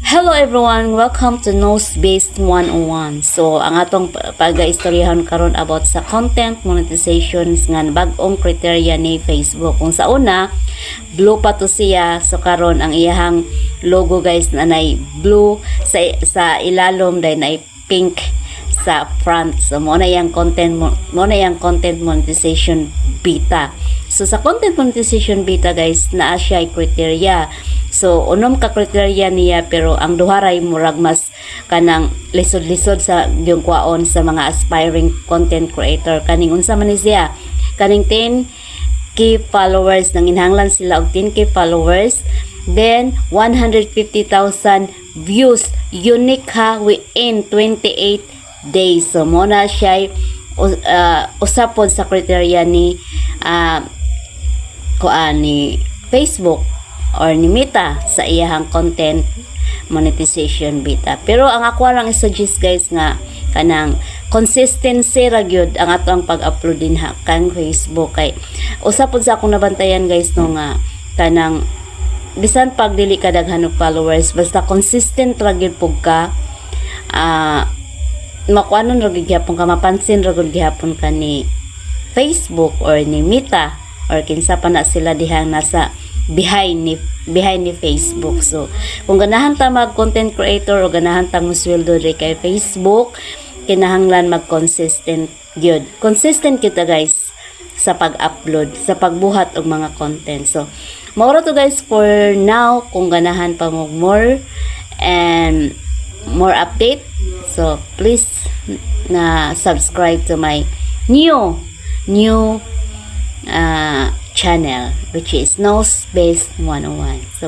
Hello everyone, welcome to Nose Based 101. So, ang atong pag-istoryahan karon about sa content monetizations nga bag-ong kriteria ni Facebook. Kung sa una, blue pa to siya. So karon ang iyahang logo guys na nay blue sa ilalom dahil nay pink sa front. So mo na yang content monetization beta. So sa content monetization beta guys, naa siya criteria. So unom ka kriteria niya pero ang duharay murag mas kanang lisod-lisod sa yung kwaon sa mga aspiring content creator. Kaning unsa man ni siya? Kaning 10k followers, nang inhanglan sila og 10k followers, then 150,000 views unique ha within 28 days. So mo na siya usapod sa kriteria ni ni Facebook or ni Meta sa iyahang content monetization beta. Pero ang ako lang i-suggest guys nga kanang consistency ra gyud ang atong pag-upload din ha kang Facebook kay usapod sa akong nabantayan guys no nga kanang bisan pag dili ka daghan og followers basta consistent ra gyud pug ka makuanon ra gyud gyapon ka, mapansin ra gyud gyapon ka ni Facebook or ni Meta or kinsa pa na sila dihang nasa behind ni Facebook. So kung ganahan ta mag content creator o ganahan ta musweldo ri kay Facebook, kinahanglan mag consistent gyud. Consistent kita guys sa pag-upload, sa pagbuhat og mga content. So mao ra to guys for now. Kung ganahan pa mo more and more update, so please na subscribe to my new channel which is Nose Based 101. So